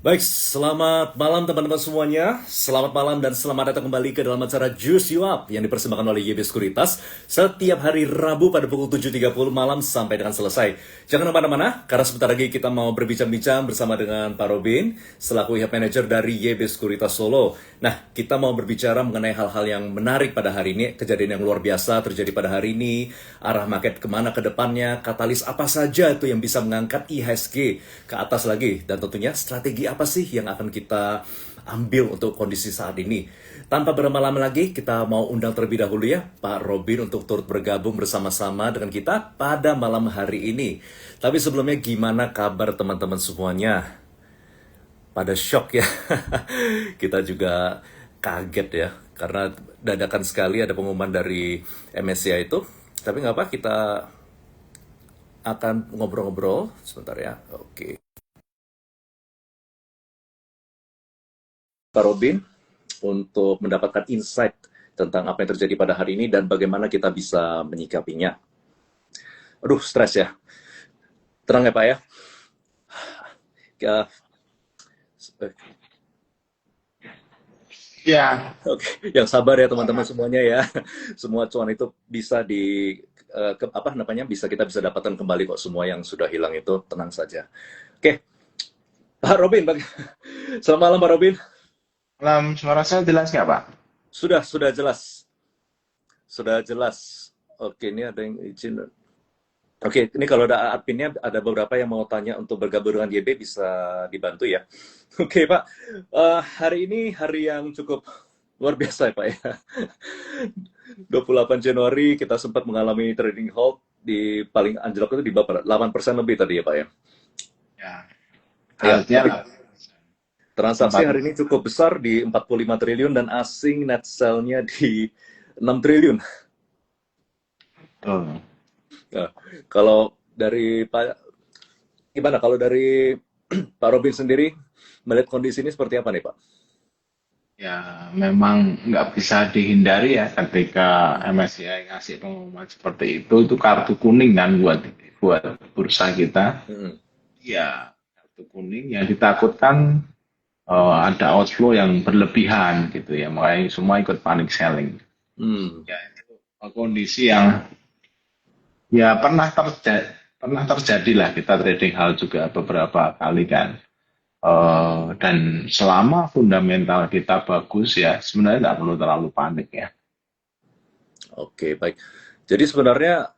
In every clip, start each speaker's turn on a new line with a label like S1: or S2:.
S1: Baik, selamat malam teman-teman semuanya. Selamat malam dan selamat datang kembali ke dalam acara Juice You Up yang dipersembahkan oleh YB Sekuritas setiap hari Rabu pada pukul 7.30 malam sampai dengan selesai. Jangan kemana-mana, karena sebentar lagi kita mau berbincang-bincang bersama dengan Pak Robin selaku IHAP Manager dari YB Sekuritas Solo. Nah, kita mau berbicara mengenai hal-hal yang menarik pada hari ini, kejadian yang luar biasa terjadi pada hari ini, arah market kemana ke depannya, katalis apa saja itu yang bisa mengangkat IHSG ke atas lagi, dan tentunya strategi apa sih yang akan kita ambil untuk kondisi saat ini. Tanpa berlama-lama lagi, kita mau undang terlebih dahulu ya Pak Robin untuk turut bergabung bersama-sama dengan kita pada malam hari ini. Tapi sebelumnya gimana kabar teman-teman semuanya? Pada shock ya. Kita juga kaget ya, karena dadakan sekali ada pengumuman dari MSCI itu. Tapi nggak apa, kita akan ngobrol-ngobrol sebentar ya. Oke. Pak Robin untuk mendapatkan insight tentang apa yang terjadi pada hari ini dan bagaimana kita bisa menyikapinya. Aduh, stres ya. Tenang ya Pak ya. Ya,
S2: Ya,
S1: oke, yang sabar ya teman-teman semuanya ya. Semua cuan itu bisa apa namanya, kita bisa dapatkan kembali kok, semua yang sudah hilang itu, tenang saja. Oke, Pak Robin, selamat malam Pak Robin.
S2: malam suara saya jelas nggak, Pak?
S1: Sudah jelas, sudah jelas. Oke, ini ada yang izin. Oke, ini kalau ada adminnya, ada beberapa yang mau tanya untuk bergabung dengan YB, bisa dibantu ya. Oke, Pak. Hari ini hari yang cukup luar biasa ya, Pak ya. 28 Januari kita sempat mengalami trading halt di paling anjlok itu di bawah 8% lebih tadi ya, Pak ya.
S2: Ya,
S1: Ya,
S2: harusnya
S1: tapi
S2: lah.
S1: transaksi
S2: Sempat.
S1: hari ini cukup besar di 45 triliun dan asing net sell-nya di 6 triliun.
S2: Betul.
S1: Nah, kalau dari Pak, gimana kalau dari Pak Robin sendiri melihat kondisi ini seperti apa nih, Pak?
S2: Ya, memang nggak bisa dihindari ya ketika MSCI ngasih pengumuman seperti itu kartu kuning kan buat buat bursa kita.
S1: Hmm.
S2: Ya, kartu kuning yang ditakutkan ada outflow yang berlebihan gitu ya, makanya semua ikut panic selling.
S1: Hmm.
S2: Ya, itu kondisi yang ya pernah terjadi lah kita trading hal juga beberapa kali kan. Dan selama fundamental kita bagus ya sebenarnya nggak perlu terlalu panik ya.
S1: Oke, baik. Jadi sebenarnya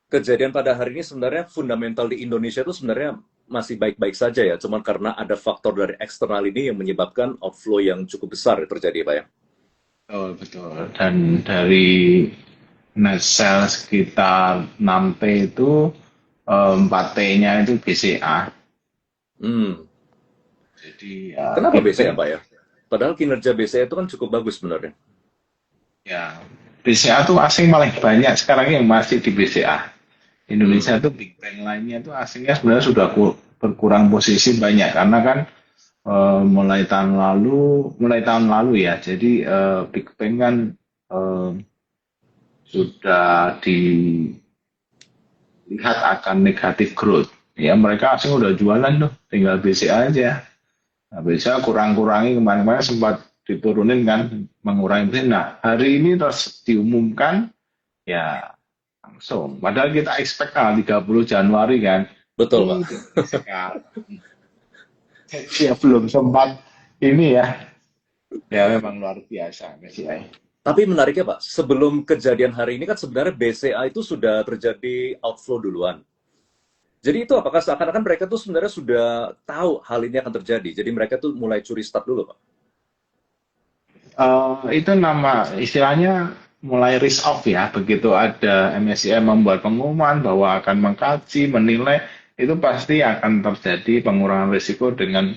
S1: kejadian pada hari ini sebenarnya fundamental di Indonesia itu sebenarnya masih baik-baik saja ya, cuman karena ada faktor dari eksternal ini yang menyebabkan outflow yang cukup besar terjadi, Pak ya.
S2: Betul, betul. Dan dari net sales sekitar 6T itu 4T-nya itu BCA.
S1: Hmm.
S2: Jadi ya
S1: Kenapa
S2: Big
S1: BCA,
S2: Bang
S1: Pak ya? Padahal kinerja BCA itu kan cukup bagus sebenarnya.
S2: ya BCA tuh asing malah banyak sekarang yang masih di BCA. Indonesia
S1: Hmm.
S2: tuh Big Bang lainnya tuh asingnya sebenarnya sudah berkurang posisi banyak karena kan mulai tahun lalu ya. Jadi Big Bang kan eh, sudah dilihat akan negatif growth. Ya mereka asing udah jualan tuh, tinggal BCA aja. Nah, BCA kurang-kurangi kemarin-kemarin sempat diturunin kan, mengurangi BCA. Nah hari ini terus diumumkan ya langsung. Padahal kita expect tanggal 30 Januari kan.
S1: Betul, Pak.
S2: Sekarang. Jadi ya belum sempat ini ya. Ya memang luar biasa MSCI.
S1: Tapi menariknya, Pak, sebelum kejadian hari ini kan sebenarnya BCA itu sudah terjadi outflow duluan. Jadi itu apakah seakan-akan mereka tuh sebenarnya sudah tahu hal ini akan terjadi. Jadi mereka tuh mulai curi start dulu, Pak.
S2: Itu nama istilahnya mulai risk off ya. Begitu ada MSCI membuat pengumuman bahwa akan mengkaji, menilai, itu pasti akan terjadi pengurangan risiko dengan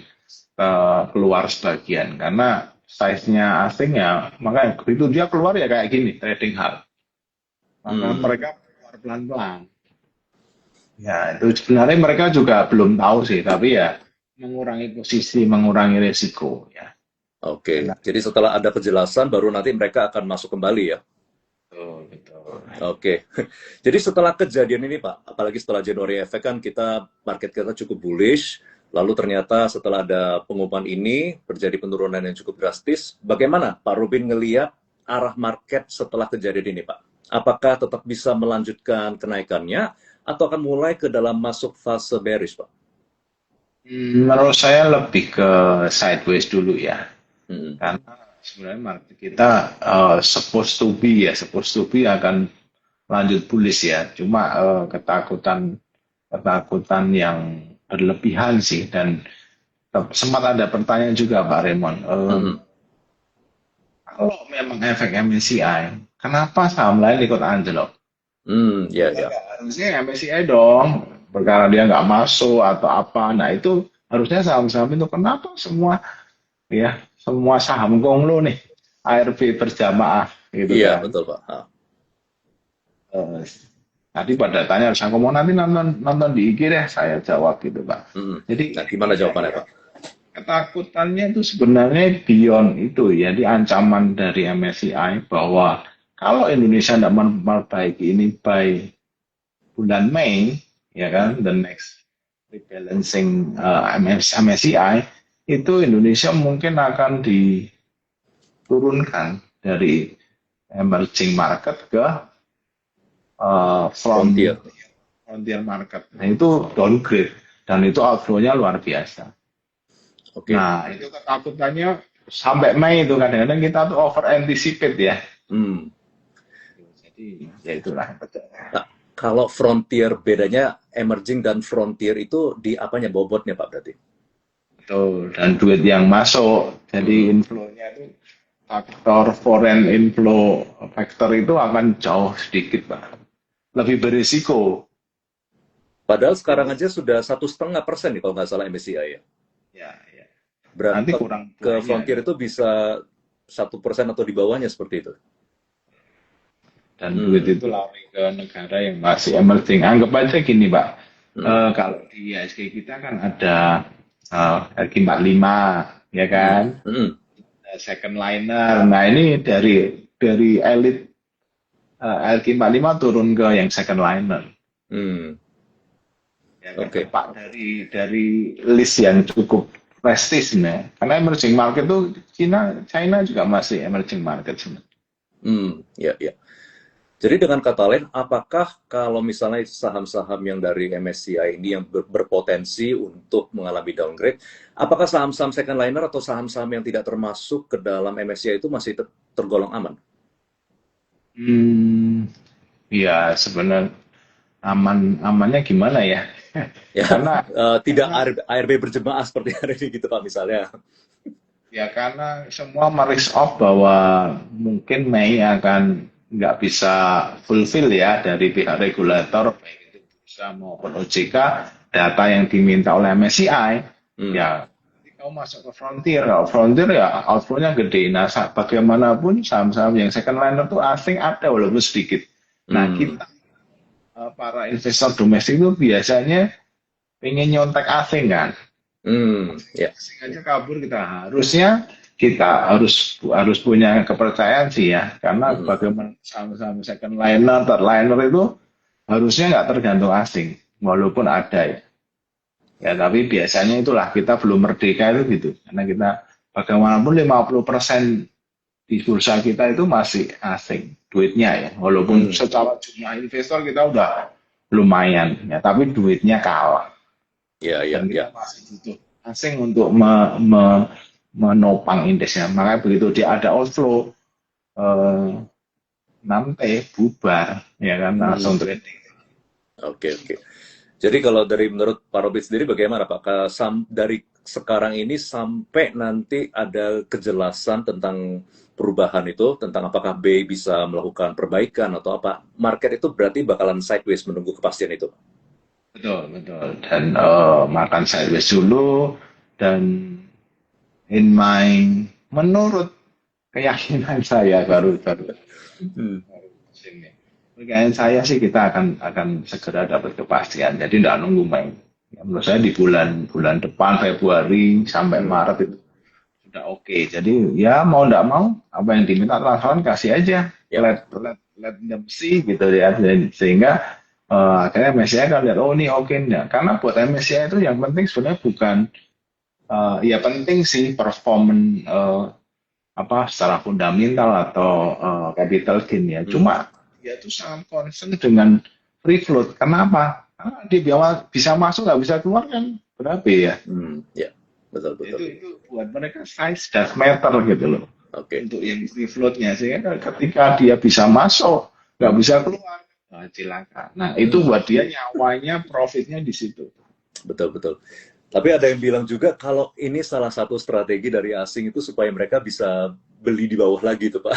S2: keluar sebagian. Karena size-nya asing ya, makanya begitu dia keluar ya kayak gini, trading hal. Maka
S1: Hmm.
S2: mereka keluar pelan-pelan. Ya, itu sebenarnya mereka juga belum tahu sih, tapi ya mengurangi posisi, mengurangi risiko ya.
S1: Oke,
S2: Karena
S1: jadi setelah ada kejelasan baru nanti mereka akan masuk kembali ya.
S2: betul, betul.
S1: Oke, jadi setelah kejadian ini Pak, apalagi setelah Januari Efek kan kita market kita cukup bullish, Lalu ternyata setelah ada pengumuman ini terjadi penurunan yang cukup drastis. Bagaimana Pak Robin ngelihat arah market setelah kejadian ini, Pak? Apakah tetap bisa melanjutkan kenaikannya atau akan mulai ke dalam masuk fase bearish, Pak?
S2: Menurut saya lebih ke sideways dulu ya.
S1: Hmm.
S2: Karena sebenarnya market kita supposed to be akan lanjut bullish ya. Cuma ketakutan yang berlebihan sih, dan sempat ada pertanyaan juga Pak Raymond.
S1: Hmm.
S2: Kalau memang efek MSCI, kenapa saham lain ikut anjlok?
S1: Ya, ya.
S2: Harusnya MSCI dong, perkara dia nggak masuk atau apa. Nah itu harusnya saham-saham itu kenapa semua saham konglo nih ARB berjamaah gitu
S1: Iya,
S2: kan.
S1: betul, Pak.
S2: Eh, Tadi pada tanya, saya ngomong nanti nonton di IG deh, saya jawab gitu Pak. Jadi
S1: Nah, gimana jawabannya, Pak?
S2: ketakutannya itu sebenarnya beyond itu ya, di ancaman dari MSCI bahwa kalau Indonesia tidak memperbaiki ini by bulan Mei, ya kan, the next rebalancing MSCI, itu Indonesia mungkin akan diturunkan dari emerging market ke
S1: Frontier.
S2: frontier market. Nah itu downgrade dan itu outflow-nya luar biasa.
S1: Oke.
S2: Nah itu ketakutannya sampai Mei itu kadang-kadang kita tuh over anticipate ya. Jadi ya itulah.
S1: Nah, kalau frontier bedanya emerging dan frontier itu di apanya bobotnya, Pak, berarti?
S2: Betul, dan duit yang masuk. Jadi inflow-nya itu faktor foreign inflow factor itu akan jauh sedikit Pak. Lebih berisiko.
S1: Padahal sekarang aja sudah 1,5% nih kalau nggak salah MSCI ya.
S2: Ya, ya.
S1: Berarti
S2: Nanti kurang
S1: ke frontier itu bisa 1% atau di bawahnya seperti itu.
S2: Dan duit itu lari ke negara yang masih emerging. Anggap aja gini Pak, kalau di ISG kita kan ada RG45, ya kan, second liner. Nah ini dari elit RG45 turun ke yang second liner. Ya,
S1: Oke.
S2: Pak, dari list yang cukup prestis nih. Karena emerging market itu China juga masih emerging market sebenarnya.
S1: Ya, ya. Jadi dengan kata lain, apakah kalau misalnya saham-saham yang dari MSCI ini yang berpotensi untuk mengalami downgrade, apakah saham-saham second liner atau saham-saham yang tidak termasuk ke dalam MSCI itu masih tergolong aman?
S2: Ya sebenarnya amannya gimana ya?
S1: Ya,
S2: Karena
S1: tidak ARB berjemaah seperti hari ini gitu Pak misalnya.
S2: ya karena semua merisk off bahwa mungkin Mei akan nggak bisa fulfill ya dari pihak regulator, baik itu bursa maupun OJK, data yang diminta oleh MSCI. Ya kamu masuk ke frontier, kalau frontier ya outflow-nya gede. Nah bagaimanapun saham-saham yang second liner itu asing ada walaupun sedikit. Nah kita para investor domestik itu biasanya pengen nyontek asing kan. Asing aja kabur, kita harus punya kepercayaan sih ya, karena bagaimana saham-saham second liner, third liner itu harusnya nggak tergantung asing, walaupun ada ya. Ya tapi biasanya itulah kita belum merdeka itu gitu, karena kita bagaimanapun 50% di bursa kita itu masih asing duitnya ya, walaupun secara jumlah investor kita udah lumayan ya, tapi duitnya kalah. Dan kita masih butuh asing untuk menopang indeksnya. Makanya begitu dia ada outflow, nanti bubar ya kan, langsung trading.
S1: Oke. Jadi kalau dari menurut Pak Robin sendiri bagaimana Pak? Dari sekarang ini sampai nanti ada kejelasan tentang perubahan itu, tentang apakah B bisa melakukan perbaikan atau apa, market itu berarti bakalan sideways menunggu kepastian itu.
S2: Betul. Dan makan sideways dulu, dan menurut keyakinan saya baru keyakinan saya sih kita akan segera dapat kepastian. Jadi tidak nunggu Mei. Ya, menurut saya di bulan depan Februari sampai Maret itu sudah oke. Jadi ya mau tidak mau apa yang diminta transparan kasih aja. Let them see gitu ya. Sehingga akhirnya MSCI kan lihat, oh ini oke enggak. Karena buat MSCI itu yang penting sebenarnya bukan, ya penting sih performance secara fundamental atau capital gain ya. Cuma dia tuh sangat concern dengan free float. Kenapa? Karena dia bisa masuk nggak bisa keluar kan berapa ya?
S1: Ya, betul betul.
S2: Itu buat mereka size does matter gitu loh.
S1: Oke.
S2: Untuk yang free floatnya, sehingga ketika dia bisa masuk nggak bisa keluar, cilaka. Nah itu buat dia nyawanya, profitnya di situ.
S1: Betul betul. Tapi ada yang bilang juga kalau ini salah satu strategi dari asing itu supaya mereka bisa beli di bawah lagi tuh Pak.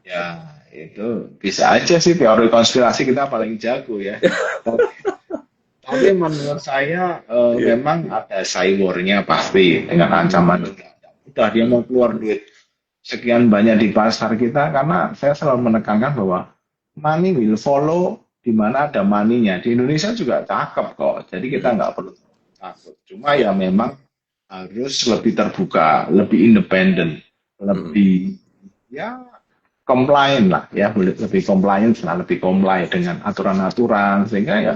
S2: Ya itu bisa aja sih, teori konspirasi kita paling jago ya. Tapi menurut saya memang ada cybernya pasti dengan ancaman udah dia mau keluar duit sekian banyak di pasar kita, karena saya selalu menekankan bahwa money will follow di mana ada money-nya. Di Indonesia juga cakep kok, jadi kita nggak perlu takut. Cuma ya memang harus lebih terbuka, lebih independen, lebih ya compliant lah ya, lebih compliant lah, lebih comply dengan aturan-aturan, sehingga ya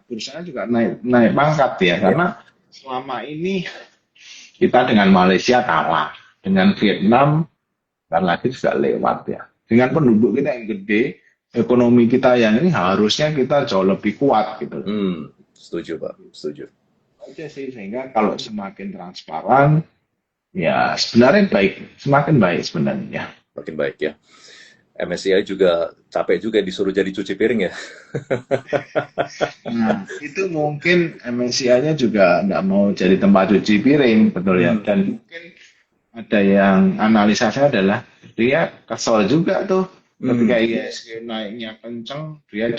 S2: berusaha juga naik pangkat ya, karena selama ini kita dengan Malaysia kalah, dengan Vietnam kan lagi juga lewat ya. Dengan penduduk kita yang gede, ekonomi kita yang ini harusnya kita jauh lebih kuat gitu.
S1: Setuju Pak, setuju.
S2: Oke sih, sehingga kalau semakin transparan, ya sebenarnya baik, semakin baik sebenarnya.
S1: Makin baik ya. MSCI juga capek juga disuruh jadi cuci piring ya.
S2: Nah, itu mungkin MSCI-nya juga nggak mau jadi tempat cuci piring, betul ya. Dan mungkin ada yang analisa saya adalah dia kesel juga tuh ketika IHSG naiknya kenceng, dia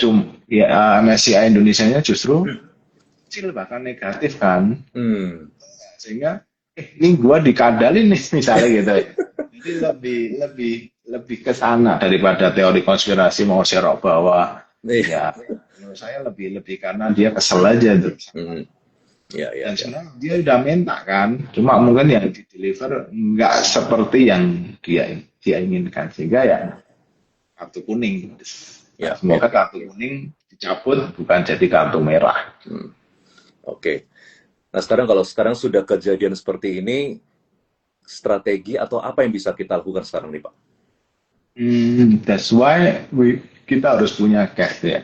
S2: MSCI Indonesia-nya justru kecil bahkan negatif kan. Sehingga ini gua dikadalin nih misalnya gitu. Jadi lebih ke sana daripada teori konspirasi mau serok bawah. Ya, menurut saya lebih karena dia kesel aja tuh. Dan sebenarnya dia udah minta kan, cuma mungkin yang di deliver nggak seperti yang dia inginkan, sehingga ya kartu kuning. Ya, semoga kartu kuning dicabut bukan jadi kartu merah.
S1: Oke. Nah sekarang sudah kejadian seperti ini, strategi atau apa yang bisa kita lakukan sekarang nih Pak?
S2: That's why kita harus punya cash ya.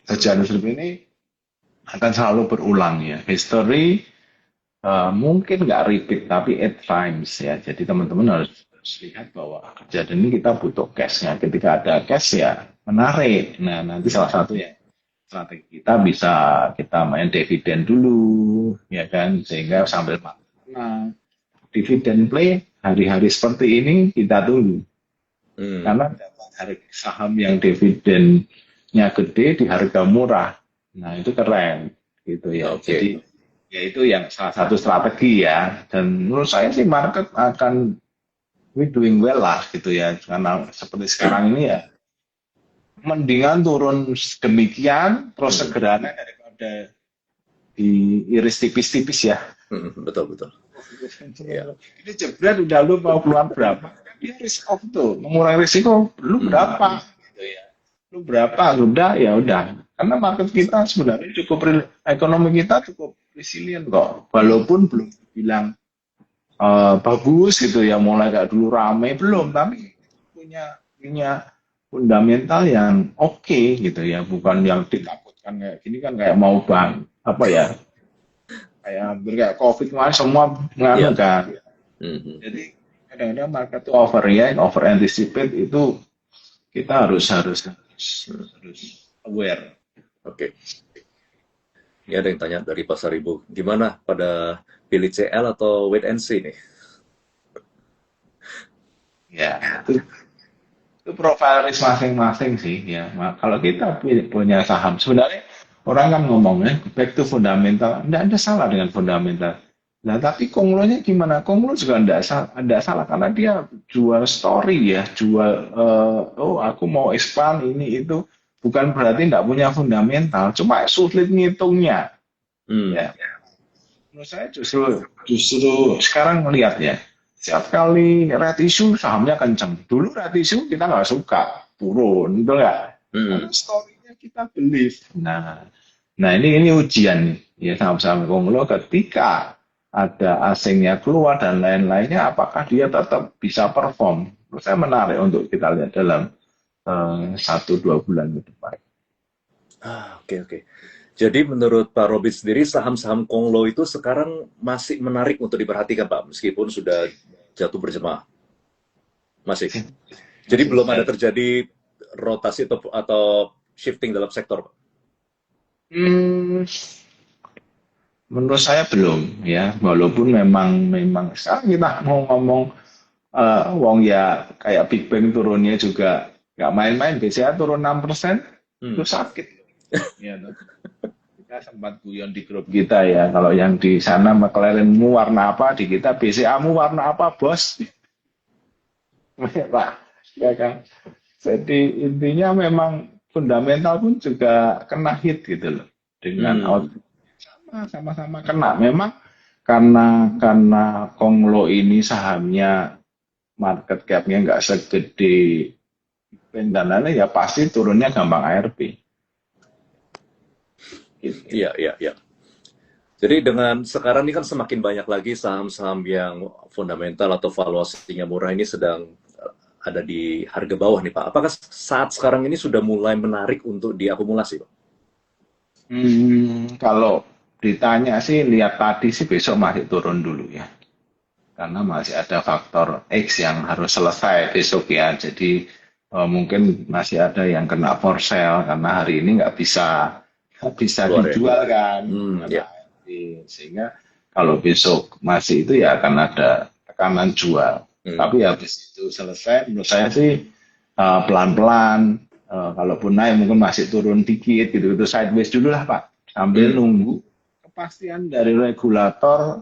S2: Kejadian seperti ini akan selalu berulang ya. History mungkin nggak repeat tapi at times ya. Jadi teman-teman harus lihat bahwa kejadian ini kita butuh cashnya. Ketika ada cash ya menarik. Nah nanti salah satu ya strategi kita bisa kita main dividen dulu ya kan, sehingga sambil makan dividen play hari-hari seperti ini kita tunggu. Karena harga saham yang dividennya gede di harga murah. Nah, itu keren gitu ya. Jadi ya itu yang salah satu strategi ya. Dan menurut saya sih market akan doing well lah gitu ya. Karena seperti sekarang ini ya mendingan turun demikian terus segeranya daripada diiris tipis-tipis ya.
S1: Betul.
S2: Ini jebret udah lu mau keluar berapa? Dia risk off tuh, mengurangi risiko. Lu berapa? Gitu ya. Lu berapa? Udah ya udah. Karena market kita sebenarnya ekonomi kita cukup resilient kok. Walaupun belum bilang bagus gitu ya, mulai kayak dulu rame belum, tapi punya fundamental yang oke gitu ya, bukan yang ditakutkan kayak gini kan, kayak mau kayak COVID kemarin semua nganu kan. Jadi kadang-kadang market itu over anticipate, itu kita harus aware.
S1: Oke. Ini ada yang tanya dari Pasar Ibu, gimana pada pilih CL atau wait and see nih?
S2: Ya, itu profil risk masing-masing sih ya. Kalau kita punya saham, sebenarnya orang kan ngomongnya back to fundamental, tidak ada salah dengan fundamental. Nah, tapi Konglonya gimana? Konglo juga tidak salah karena dia jual story ya, jual aku mau expand ini itu, bukan berarti tidak punya fundamental, cuma sulit ngitungnya. Ya. Menurut saya justru sekarang melihat ya, setiap kali red issue sahamnya kenceng. Dulu red issue kita nggak suka, turun, betul nggak? Karena story-nya makanya kita beli. Nah, ini ujian nih, ya saham-saham konglo ketika ada asingnya keluar dan lain-lainnya, apakah dia tetap bisa perform? Menurut saya menarik untuk kita lihat dalam 1-2 bulan ke depan.
S1: Oke, oke. Jadi menurut Pak Robin sendiri saham-saham Konglo itu sekarang masih menarik untuk diperhatikan Pak, meskipun sudah jatuh berjemaah. Masih. Jadi belum ada terjadi rotasi atau shifting dalam sektor Pak.
S2: Hmm, menurut saya belum ya, walaupun memang sekarang kita mau ngomong wong ya kayak Big Bang turunnya juga nggak main-main, BCA turun 6%, itu sakit. Ya, kita sempat guyon di grup kita ya, kalau yang di sana McLarenmu warna apa, di kita BCA-mu warna apa, bos? Pak, ya kan? Jadi intinya memang fundamental pun juga kena hit gitu loh, dengan output sama-sama kena. Memang karena Konglo ini sahamnya market cap-nya nggak segede Big dan lain-lain, ya pasti turunnya gampang ARB. Gitu.
S1: Iya, iya, iya. Jadi dengan sekarang ini kan semakin banyak lagi saham-saham yang fundamental atau valuasinya murah ini sedang ada di harga bawah nih Pak. Apakah saat sekarang ini sudah mulai menarik untuk diakumulasi Pak?
S2: Kalau ditanya sih, lihat tadi sih besok masih turun dulu ya. Karena masih ada faktor X yang harus selesai besok ya. Jadi mungkin masih ada yang kena for sale karena hari ini nggak bisa
S1: Keluar ya?
S2: dijual kan.
S1: Ya.
S2: Sehingga kalau besok masih itu ya akan ada tekanan jual. Tapi habis itu selesai, menurut saya sih pelan-pelan. Kalaupun naik mungkin masih turun dikit gitu. Itu sideways dulu lah Pak. Sambil nunggu kepastian dari regulator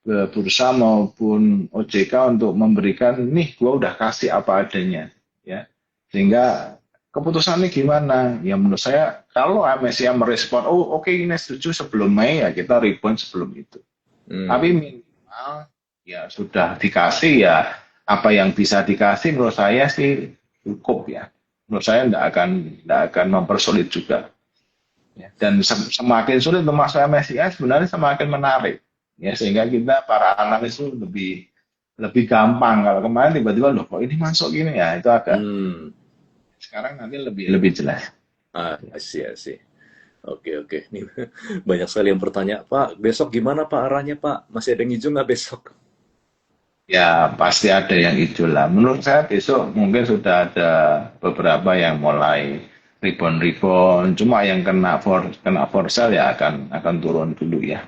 S2: bursa maupun OJK untuk memberikan, nih gua udah kasih apa adanya ya, sehingga keputusannya gimana ya. Menurut saya kalau MSCI merespon oke, ini setuju sebelum Mei, ya kita rebound sebelum itu. Tapi minimal ya sudah dikasih, ya apa yang bisa dikasih menurut saya sih cukup ya. Menurut saya tidak akan mempersulit juga ya. Dan semakin sulit untuk masuk MSCI sebenarnya semakin menarik ya, sehingga kita para analis itu lebih gampang. Kalau kemarin tiba-tiba loh kok ini masuk gini ya, itu agak sekarang nanti lebih jelas.
S1: I see. Oke. Nih banyak sekali yang bertanya, Pak, besok gimana Pak arahnya Pak? Masih ada yang hijau nggak besok?
S2: Ya pasti ada yang hijau lah. Menurut saya besok mungkin sudah ada beberapa yang mulai rebound. Cuma yang kena for sale ya akan turun dulu ya.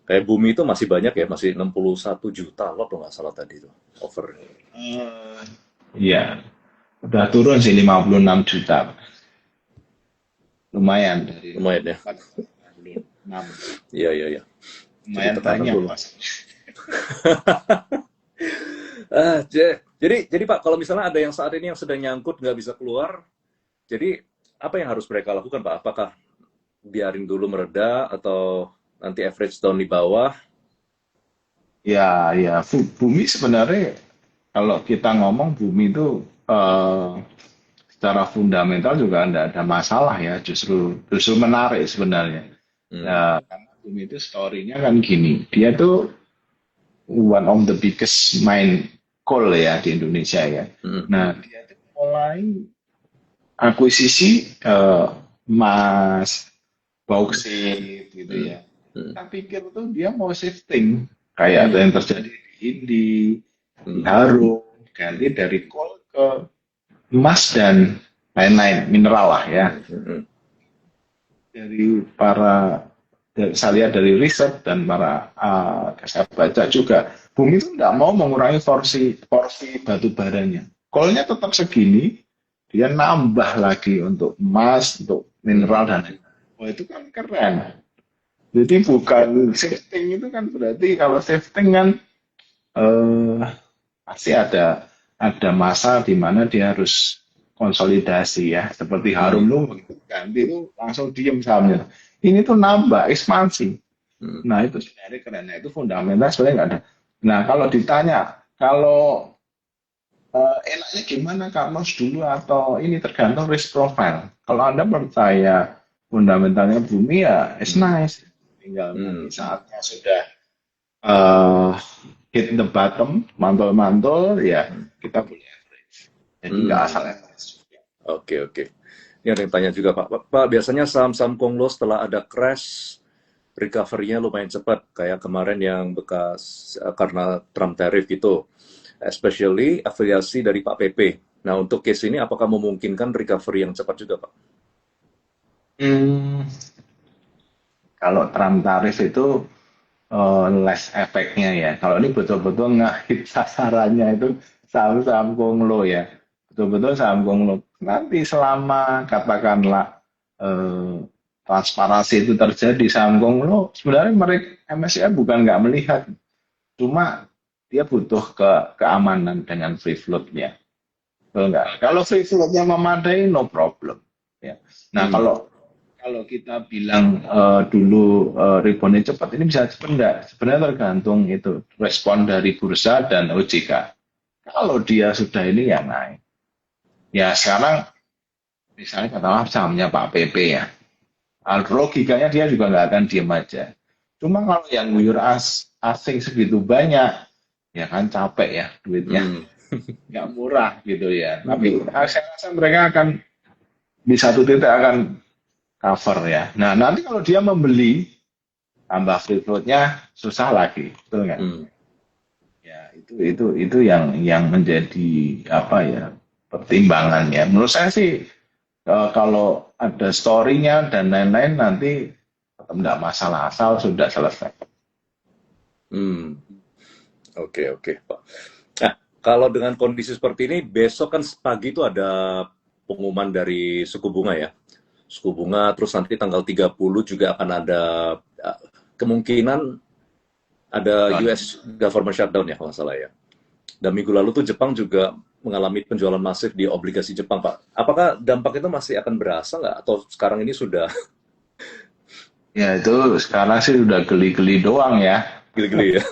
S1: Kayak Bumi itu masih banyak ya, masih 61 juta lot kalau nggak salah tadi itu over.
S2: Iya, udah turun sih 56 juta. Lumayan dari
S1: Lumayan ya.
S2: 46.
S1: Iya.
S2: Lumayan banyak.
S1: Jadi Pak, kalau misalnya ada yang saat ini yang sedang nyangkut nggak bisa keluar, jadi apa yang harus mereka lakukan Pak? Apakah biarin dulu mereda atau nanti average down di bawah?
S2: Ya, Bumi sebenarnya kalau kita ngomong Bumi itu secara fundamental juga tidak ada masalah ya, justru menarik sebenarnya. Ya, karena Bumi itu story-nya kan gini, dia tuh one of the biggest mine coal ya di Indonesia ya. Nah, dia tuh mulai akuisisi emas, bauksit gitu ya. Kita pikir tuh dia mau shifting kayak ada yang terjadi di Indi, di Harum, ganti dari coal ke emas dan lain-lain mineral lah ya. Saya lihat dari riset dan saya baca juga, Bumi itu tidak mau mengurangi porsi batu baranya. Coalnya tetap segini, dia nambah lagi untuk emas, untuk mineral dan lain-lain. Oh, itu kan keren. Jadi bukan shifting, itu kan berarti kalau shifting kan pasti ada masa di mana dia harus konsolidasi ya, seperti Harum lu ganti itu langsung diem sahamnya. Ini tuh nambah ekspansi. Nah itu sebenarnya keren, itu fundamental sebenarnya nggak ada. Nah kalau ditanya, kalau enaknya gimana Kak Mas dulu atau ini tergantung risk profile. Kalau Anda percaya fundamentalnya bumi ya it's
S1: Hmm.
S2: nice. Tinggal nanti
S1: Hmm.
S2: saatnya sudah eh, hit the bottom, mantul-mantul ya
S1: Hmm.
S2: kita boleh average. Jadi nggak asal
S1: Hmm.
S2: average.
S1: Oke, oke. Ini ada yang tanya juga, Pak. Pak, biasanya saham-saham Konglo setelah ada crash, recovery-nya lumayan cepat. Kayak kemarin yang bekas karena Trump tariff gitu. Especially afiliasi dari Pak PP. Nah, untuk case ini apakah memungkinkan recovery yang cepat juga, Pak?
S2: Hmm, kalau Trump tarif itu less efeknya ya. Kalau ini betul-betul ngehit sasarannya itu saham-saham konglo ya. Betul-betul saham konglo. Nanti selama katakanlah eh, transparansi itu terjadi saham konglo, sebenarnya mereka MSCI bukan nggak melihat, cuma dia butuh keamanan dengan free float-nya. Betul nggak? Kalau free flow-nya memadai, no problem. Ya. Nah,
S1: Hmm.
S2: kalau kita bilang dulu reboundnya cepat, ini bisa cepat nggak? Sebenarnya tergantung itu respon dari bursa dan OJK. Kalau dia sudah ini ya naik. Ya sekarang misalnya katakanlah sahamnya Pak PP ya. Logikanya dia juga nggak akan diem aja. Cuma kalau yang nguyur asing segitu banyak, ya kan capek ya duitnya,
S1: Hmm.
S2: nggak murah gitu ya.
S1: Hmm.
S2: Tapi saya rasa mereka akan di satu titik akan cover ya. Nah, nanti kalau dia membeli tambah free float-nya susah lagi, betul nggak?
S1: Hmm.
S2: Ya, itu yang menjadi apa ya pertimbangannya. Menurut saya sih kalau ada story-nya dan lain-lain nanti tetap nggak masalah asal sudah selesai.
S1: Hmm. Oke, oke, Pak. Nah, kalau dengan kondisi seperti ini, besok kan pagi itu ada pengumuman dari suku bunga ya. Suku bunga, terus nanti tanggal 30 juga akan ada uh, kemungkinan ada
S2: Don.
S1: US government shutdown ya kalau nggak salah ya. Dan minggu lalu tuh Jepang juga mengalami penjualan masif di obligasi Jepang, Pak. Apakah dampak itu masih akan berasa nggak? Atau sekarang ini sudah
S2: Ya itu sekarang sih udah geli-geli doang ya.
S1: geli-geli ya?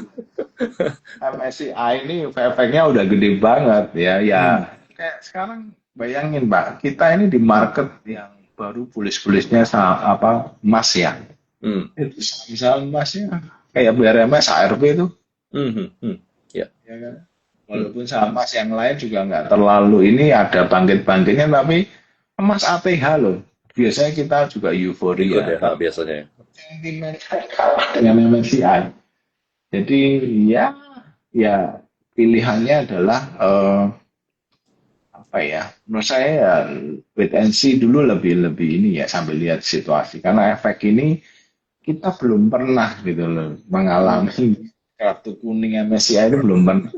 S2: MSCI ini efeknya udah gede banget ya. Ya
S1: Hmm.
S2: kayak sekarang bayangin Pak, kita ini di market yang baru bullish-bullishnya apa emas ya.
S1: Hmm.
S2: Itu misalnya emasnya kayak BRMS, ARB itu,
S1: Hmm. Hmm. Hmm. Ya.
S2: ya kan?
S1: Hmm.
S2: Walaupun saham emas yang lain juga nggak terlalu ini ada bangkit-bangkitnya, tapi emas ATH loh. Biasanya kita juga
S1: Ikut
S2: euforia
S1: ya,
S2: kalau
S1: biasanya ya.
S2: sentimen kalah dengan MSCI. Jadi ya, ya pilihannya adalah apa ya? Menurut saya ya wait and see dulu lebih lebih ini ya sambil lihat situasi. Karena efek ini kita belum pernah gitu loh
S1: Hmm.
S2: mengalami kartu kuning MSCI itu belum pernah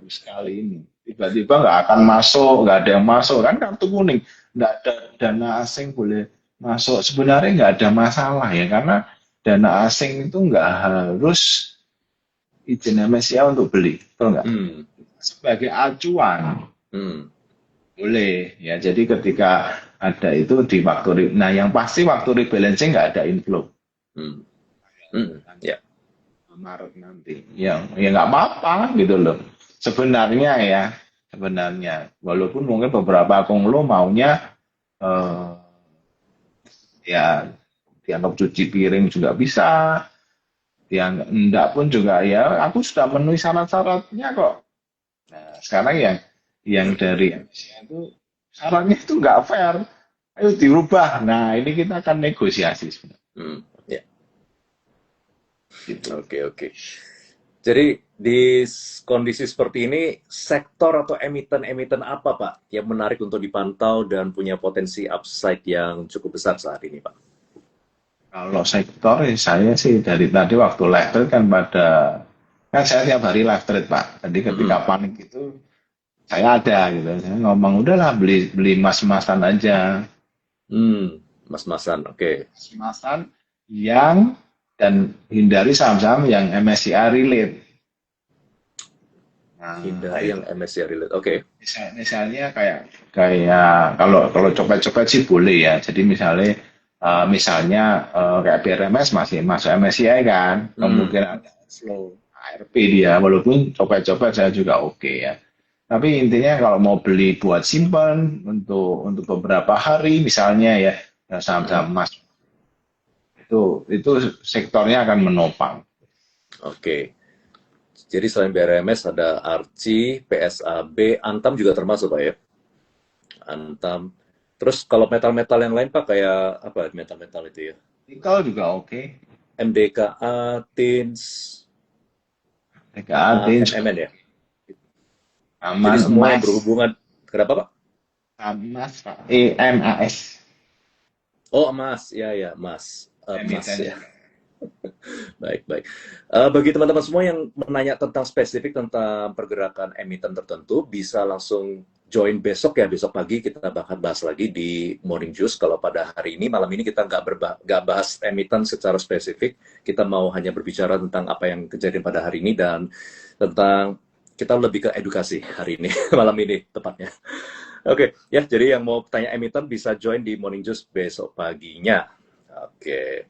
S2: sekali ini. Tiba-tiba nggak akan masuk, nggak ada yang masuk kan kartu kuning, nggak ada dana asing boleh masuk. Sebenarnya nggak ada masalah ya karena dana asing itu nggak harus izin MSCI untuk beli, betul nggak?
S1: Hmm.
S2: Sebagai acuan
S1: Hmm.
S2: boleh ya. Jadi ketika ada itu di waktu, nah yang pasti waktu rebalancing nggak ada inflow.
S1: Hmm. Hmm. Ya.
S2: Maret nanti. Ya nggak apa-apa gitu loh. Sebenarnya ya, sebenarnya walaupun mungkin beberapa konglo maunya eh, ya dianggap cuci piring juga bisa, yang enggak pun juga ya aku sudah memenuhi syarat-syaratnya kok. Nah, sekarang yang dari Indonesia itu syaratnya itu nggak fair. Ayo dirubah. Nah, ini kita akan negosiasi sebenarnya.
S1: Hmm. Ya.
S2: Gitu.
S1: Oke, oke. Jadi di kondisi seperti ini, sektor atau emiten-emiten apa, Pak, yang menarik untuk dipantau dan punya potensi upside yang cukup besar saat ini, Pak?
S2: Kalau sektor saya sih dari tadi waktu live trade kan saya tiap hari live trade Pak. Jadi ketika
S1: Hmm.
S2: panik itu saya ada gitu. Saya ngomong udahlah beli beli emas-emasan aja.
S1: Hmm. Mas-masan, oke.
S2: Emas-emasan yang dan hindari saham-saham yang MSCI relate. Nah,
S1: Hindari
S2: itu
S1: yang MSCI relate, oke.
S2: misalnya kayak kayak kalau kalau copet-copet sih boleh ya. Jadi misalnya kayak BRMS masih masuk MSCI kan,
S1: Hmm.
S2: kemungkinan ada flow ARP dia, walaupun copet-copet saya juga oke ya. Tapi intinya kalau mau beli buat simpan untuk beberapa hari misalnya ya, ya
S1: Mm-mm.
S2: saham-saham emas itu sektornya akan menopang.
S1: Oke. Jadi selain BRMS ada Arci, PSAB, Antam juga termasuk Pak ya? Antam. Terus kalau metal-metal yang lain Pak kayak apa metal-metal itu ya?
S2: Nikel juga oke.
S1: MDKA, TINS,
S2: TKA, Tin juga
S1: MMN ya? Jadi
S2: aman,
S1: semua yang
S2: emas,
S1: berhubungan. Kenapa Pak?
S2: emas, Pak. EMAS,
S1: Oh emas, ya ya emas, emas
S2: emiten.
S1: ya. Baik baik. Bagi teman-teman semua yang menanya tentang spesifik tentang pergerakan emiten tertentu, bisa langsung join besok ya, besok pagi kita bakal bahas lagi di Morning Juice. Kalau pada hari ini, malam ini kita nggak bahas emiten secara spesifik, kita mau hanya berbicara tentang apa yang kejadian pada hari ini dan tentang kita lebih ke edukasi hari ini, malam ini tepatnya. Oke, ya jadi yang mau tanya emiten bisa join di Morning Juice besok paginya. Oke.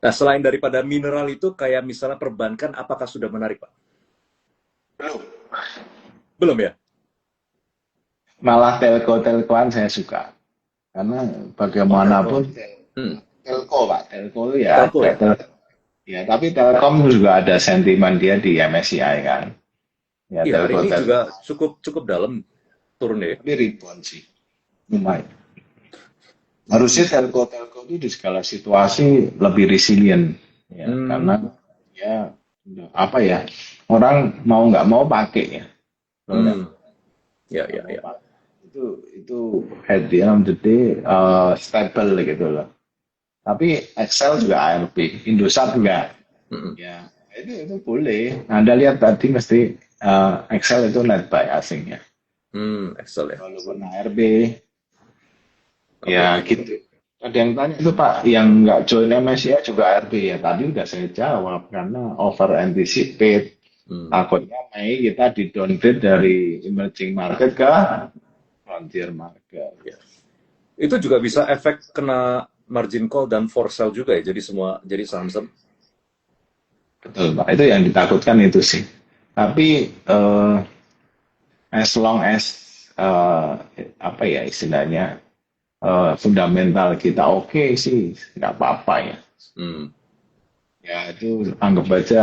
S1: Nah, selain daripada mineral itu, kayak misalnya perbankan, apakah sudah menarik, Pak?
S2: Belum.
S1: Belum ya?
S2: Malah telco-telcoan saya suka. Karena
S1: Oh,
S2: bagaimanapun
S1: Telkom. Hmm,
S2: telco, Pak. Telco itu ya
S1: Telco
S2: ada.
S1: ya?
S2: Ya, tapi Telkom juga ada sentimen dia di MSCI kan. Ya,
S1: Iya, hari ini
S2: telco-telco.
S1: juga cukup cukup dalam turun ya.
S2: Tapi ribuan sih. Lumayan. Harusnya telco-telco itu di segala situasi lebih resilient. Ya, karena
S1: Hmm,
S2: ya apa ya, orang mau nggak mau pakai ya. Produk.
S1: hmm, ya,
S2: Nggak
S1: ya,
S2: mau
S1: ya.
S2: pakai. Itu at the end of the day stable gitu loh. Tapi Excel juga ARB, Indosat juga.
S1: Hmm,
S2: Ya, itu boleh. Anda lihat tadi mesti Excel itu net buy asing ya.
S1: Excel ya.
S2: Walaupun ARB,
S1: Oke.
S2: ya gitu. Ada yang tanya itu Pak, yang nggak join MSCI juga ARB ya. Tadi udah saya jawab karena over anticipate.
S1: Hmm,
S2: Takutnya Mei kita di downgrade dari emerging market ke frontier market.
S1: ya. Itu juga bisa efek kena margin call dan for sale juga ya. Jadi semua jadi saham-saham.
S2: Betul Pak, itu yang ditakutkan itu sih. Tapi as long as eh, apa ya istilahnya fundamental kita oke sih nggak apa-apa ya.
S1: Hmm,
S2: Ya itu anggap aja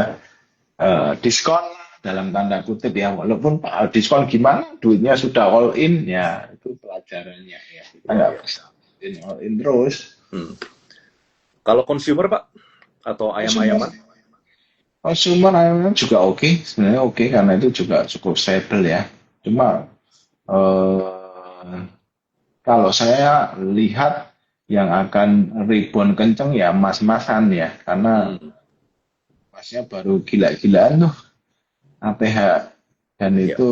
S2: diskon lah dalam tanda kutip ya. Walaupun Pak diskon gimana duitnya sudah all in ya itu pelajarannya ya. Kita
S1: ya,
S2: nggak
S1: ya.
S2: bisa all in terus.
S1: Hmm. Kalau consumer, Pak, atau
S2: Consumer,
S1: ayam-ayaman?
S2: consumer ayamnya juga oke, sebenarnya oke karena itu juga cukup stable ya. Cuma eh, kalau saya lihat yang akan rebound kenceng ya mas-masan ya, karena
S1: Hmm,
S2: masnya baru gila-gilaan tuh ATH dan
S1: ya.
S2: itu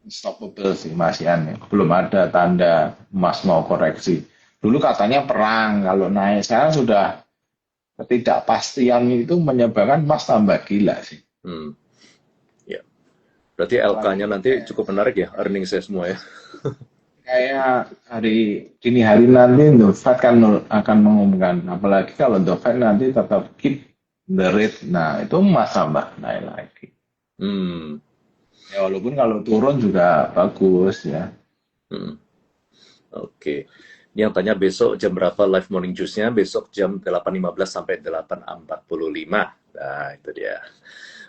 S2: stoppable sih masian ya. Belum ada tanda emas mau koreksi. Dulu katanya perang, kalau naik sekarang sudah ketidakpastian itu menyebabkan emas tambah gila sih.
S1: Hmm, ya. Berarti LK-nya
S2: Apalagi
S1: nanti cukup menarik ya, earning saya semua ya.
S2: kayak dini hari nanti The Fed kan akan mengumumkan. Apalagi kalau The Fed nanti tetap keep the rate. Nah, itu emas tambah naik lagi.
S1: Hmm,
S2: Ya, walaupun kalau turun juga bagus ya.
S1: hmm, oke. Ini yang tanya besok jam berapa live morning juice-nya? Besok jam 8.15 sampai 8.45. Nah, itu dia.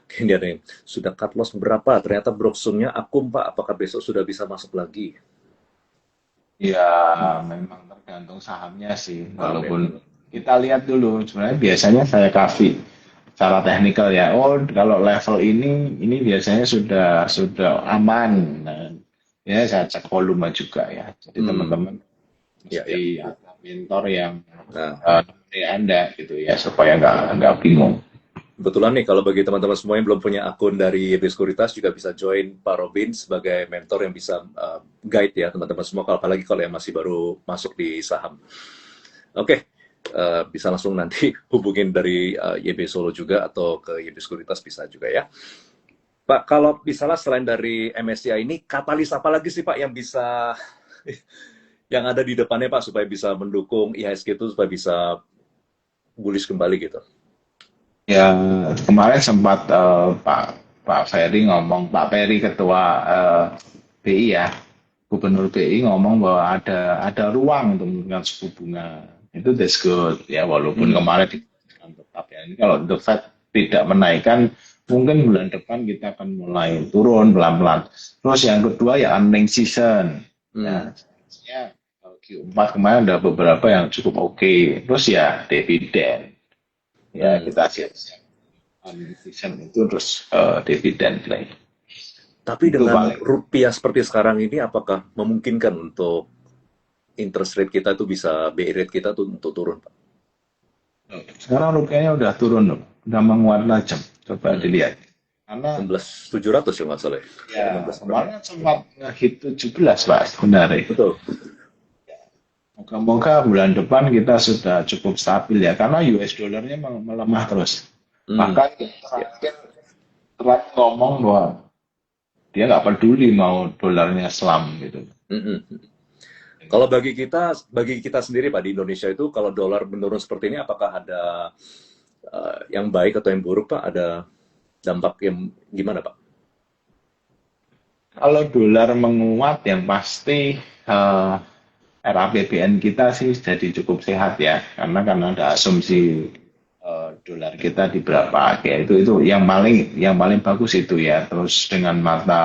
S1: Oke, ini ada yang sudah cut loss berapa? Ternyata broksungnya akum, Pak. Apakah besok sudah bisa masuk lagi?
S2: Ya, memang tergantung sahamnya sih.
S1: Paham ya?
S2: Walaupun kita lihat dulu, sebenarnya biasanya saya kasih secara teknikal ya. Oh, kalau level ini biasanya sudah aman. Nah, ya saya cek volume juga ya. Jadi
S1: Hmm,
S2: teman-teman
S1: ya,
S2: mesti
S1: ya.
S2: ada mentor yang
S1: Nah,
S2: nemenin Anda gitu ya supaya nggak bingung.
S1: kebetulan nih, kalau bagi teman-teman semua yang belum punya akun dari YB Sekuritas, juga bisa join Pak Robin sebagai mentor yang bisa guide ya teman-teman semua, apalagi kalau yang masih baru masuk di saham. Oke, bisa langsung nanti hubungin dari YB Solo juga, atau ke YB Sekuritas bisa juga ya. Pak, kalau misalnya selain dari MSCI ini, katalis apa lagi sih Pak yang bisa, yang ada di depannya Pak, supaya bisa mendukung IHSG itu, supaya bisa bullish kembali gitu?
S2: Ya kemarin sempat Pak Pak Ferry ngomong Pak Ferry ketua BI ya, Gubernur BI ngomong bahwa ada ruang untuk menurunkan suku bunga. Itu that's good ya, walaupun kemarin dinaikkan tetap ya. Ini kalau the Fed tidak menaikkan, mungkin bulan depan kita akan mulai turun pelan-pelan. Terus yang kedua ya earning season. Ya, sebenarnya kalau Q4 kemarin ada beberapa yang cukup oke. Terus ya dividen. Ya kita siap-siap earning season itu terus dividen play.
S1: Tapi
S2: Itu
S1: dengan
S2: paling.
S1: rupiah seperti sekarang ini, apakah memungkinkan untuk interest rate kita itu bisa BI rate kita tuh untuk turun, Pak?
S2: Sekarang rupiahnya udah turun loh, udah menguat tajam. Coba dilihat. Karena
S1: 16.700 ya nggak salah ya?
S2: ya
S1: 16 berapa?
S2: kemarin sempat ngehit 17 Pak sebenarnya.
S1: Betul.
S2: Moga-moga bulan depan kita sudah cukup stabil ya, karena US dollarnya melemah terus. Bahkan terakhir Trump ngomong bahwa dia nggak peduli mau dolarnya selam gitu.
S1: Kalau bagi kita sendiri Pak di Indonesia itu, kalau dolar menurun seperti ini, apakah ada yang baik atau yang buruk Pak? Ada dampak yang gimana Pak?
S2: Kalau dolar menguat yang pasti RAPBN kita sih jadi cukup sehat ya, karena ada asumsi dolar kita di berapa ya, itu yang paling bagus itu ya. Terus dengan mata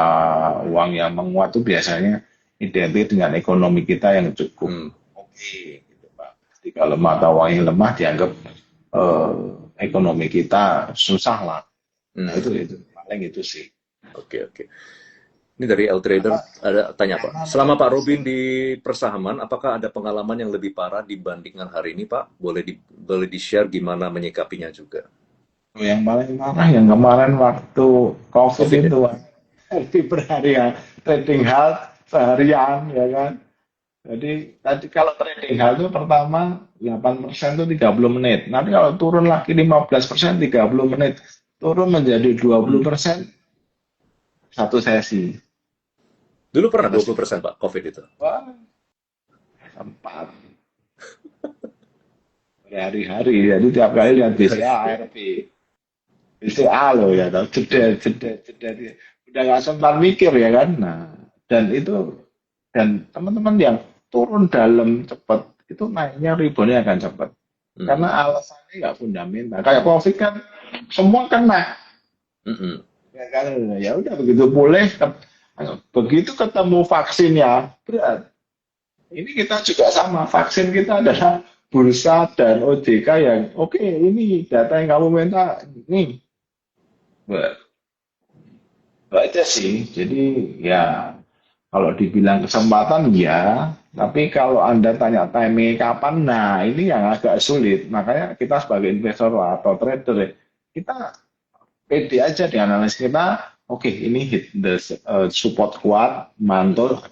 S2: uang yang menguat itu biasanya identik dengan ekonomi kita yang cukup oke gitu Pak. Jadi kalau mata uang yang lemah dianggap ekonomi kita susah lah. Nah, itu paling itu sih.
S1: Oke. Ini dari L Trader ada tanya Pak. Selama Pak Robin di persahaman, apakah ada pengalaman yang lebih parah dibandingkan hari ini Pak? Boleh di-share gimana menyikapinya juga.
S2: Yang paling parah yang kemarin waktu COVID itu lebih berharian trading halt seharian ya kan. Jadi tadi kalau trading halt itu pertama 8% itu 30 menit. Nanti kalau turun lagi 15% 30 menit. Turun menjadi 20% satu sesi.
S1: Dulu pernah 20% Pak COVID itu?
S2: Wah, sempat. Berhari-hari. Jadi tiap kali lihat BCA, ARP. BCA loh ya, jeda. Udah nggak sempat mikir ya kan. Nah, dan teman-teman yang turun dalam cepat, itu naiknya reboundnya akan cepat. Karena alasannya nggak fundamental. Kayak COVID kan, semua kena. Ya udah begitu pulih. Begitu ketemu vaksinnya, berat. Ini kita juga sama, vaksin kita adalah bursa dan OJK yang oke, ini data yang kamu minta, nih. Baca sih, jadi ya kalau dibilang kesempatan ya, tapi kalau Anda tanya timing kapan, nah ini yang agak sulit. Makanya kita sebagai investor atau trader, kita pede aja di analis kita. Oke, ini hit the support kuat, mantul.